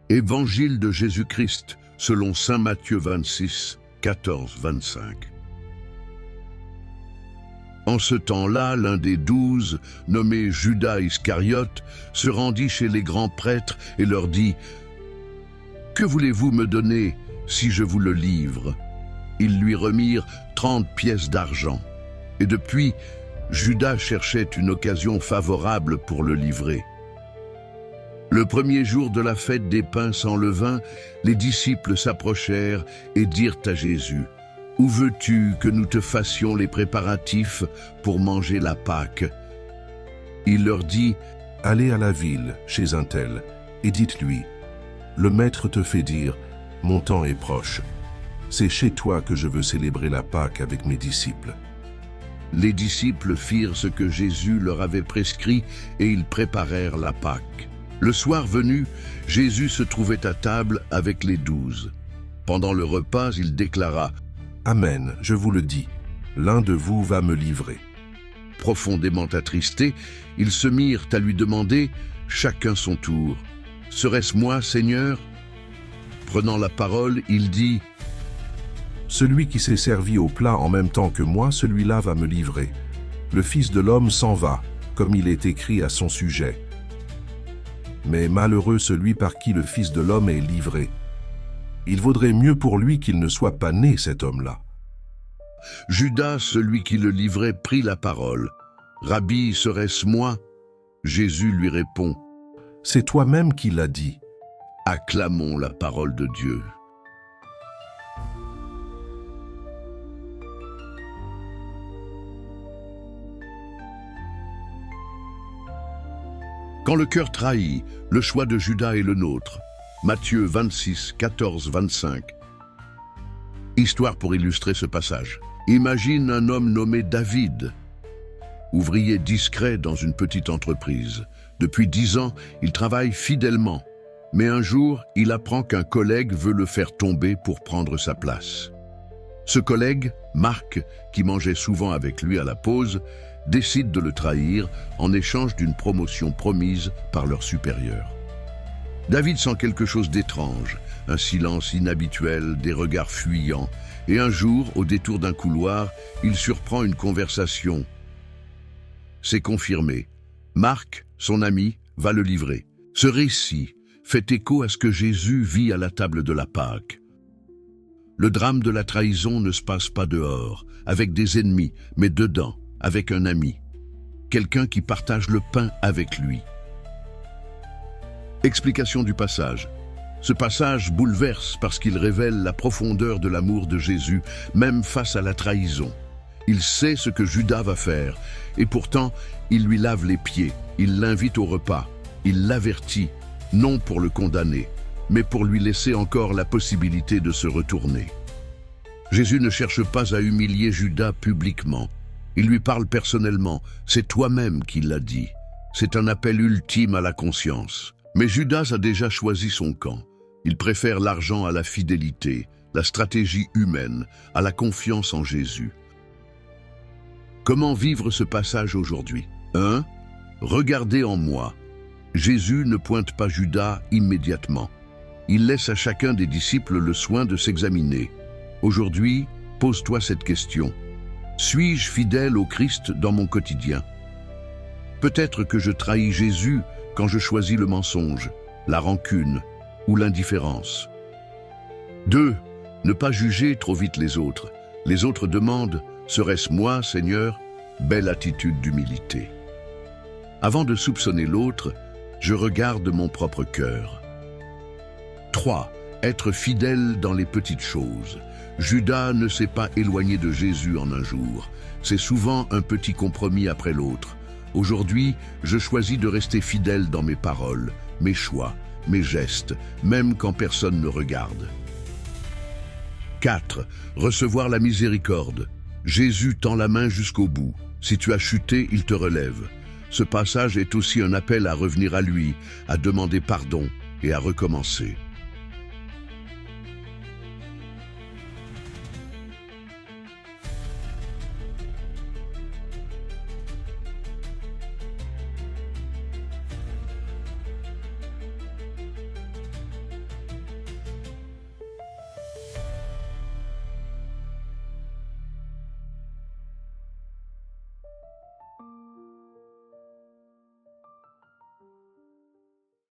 Évangile de Jésus-Christ, selon saint Matthieu 26, 14-25. En ce temps-là, l'un des 12, nommé Judas Iscariote, se rendit chez les grands prêtres et leur dit « Que voulez-vous me donner si je vous le livre ?» Ils lui remirent 30 pièces d'argent. Et depuis, Judas cherchait une occasion favorable pour le livrer. Le premier jour de la fête des pains sans levain, les disciples s'approchèrent et dirent à Jésus « Où veux-tu que nous te fassions les préparatifs pour manger la Pâque ?» Il leur dit « Allez à la ville, chez un tel, et dites-lui, le maître te fait dire, mon temps est proche. C'est chez toi que je veux célébrer la Pâque avec mes disciples. » Les disciples firent ce que Jésus leur avait prescrit et ils préparèrent la Pâque. Le soir venu, Jésus se trouvait à table avec les 12. Pendant le repas, il déclara « Amen, je vous le dis, l'un de vous va me livrer. » Profondément attristés, ils se mirent à lui demander, chacun son tour, « Serait-ce moi, Seigneur ?» Prenant la parole, il dit « Celui qui s'est servi au plat en même temps que moi, celui-là va me livrer. Le Fils de l'homme s'en va, comme il est écrit à son sujet. Mais malheureux celui par qui le Fils de l'homme est livré. Il vaudrait mieux pour lui qu'il ne soit pas né, cet homme-là. » Judas, celui qui le livrait, prit la parole. « Rabbi, serait-ce moi ?» Jésus lui répond « C'est toi-même qui l'as dit. » Acclamons la parole de Dieu. Quand le cœur trahit, le choix de Judas est le nôtre. Matthieu 26, 14-25. Histoire pour illustrer ce passage. Imagine un homme nommé David, ouvrier discret dans une petite entreprise. Depuis 10 ans, il travaille fidèlement. Mais un jour, il apprend qu'un collègue veut le faire tomber pour prendre sa place. Ce collègue, Marc, qui mangeait souvent avec lui à la pause, décide de le trahir en échange d'une promotion promise par leur supérieur. David sent quelque chose d'étrange, un silence inhabituel, des regards fuyants, et un jour, au détour d'un couloir, il surprend une conversation. C'est confirmé. Marc, son ami, va le livrer. Ce récit fait écho à ce que Jésus vit à la table de la Pâque. Le drame de la trahison ne se passe pas dehors, avec des ennemis, mais dedans, avec un ami, quelqu'un qui partage le pain avec lui. Explication du passage. Ce passage bouleverse parce qu'il révèle la profondeur de l'amour de Jésus, même face à la trahison. Il sait ce que Judas va faire, et pourtant, il lui lave les pieds, il l'invite au repas, il l'avertit, non pour le condamner, mais pour lui laisser encore la possibilité de se retourner. Jésus ne cherche pas à humilier Judas publiquement. Il lui parle personnellement, c'est toi-même qui l'as dit. C'est un appel ultime à la conscience. Mais Judas a déjà choisi son camp. Il préfère l'argent à la fidélité, la stratégie humaine, à la confiance en Jésus. Comment vivre ce passage aujourd'hui ? 1. Regardez en moi. Jésus ne pointe pas Judas immédiatement. Il laisse à chacun des disciples le soin de s'examiner. Aujourd'hui, pose-toi cette question. Suis-je fidèle au Christ dans mon quotidien? Peut-être que je trahis Jésus quand je choisis le mensonge, la rancune ou l'indifférence. 2. Ne pas juger trop vite les autres. Les autres demandent « Serait-ce moi, Seigneur ?» Belle attitude d'humilité. Avant de soupçonner l'autre, je regarde mon propre cœur. 3. Être fidèle dans les petites choses. Judas ne s'est pas éloigné de Jésus en un jour. C'est souvent un petit compromis après l'autre. Aujourd'hui, je choisis de rester fidèle dans mes paroles, mes choix, mes gestes, même quand personne ne regarde. 4. Recevoir la miséricorde. Jésus tend la main jusqu'au bout. Si tu as chuté, il te relève. Ce passage est aussi un appel à revenir à lui, à demander pardon et à recommencer.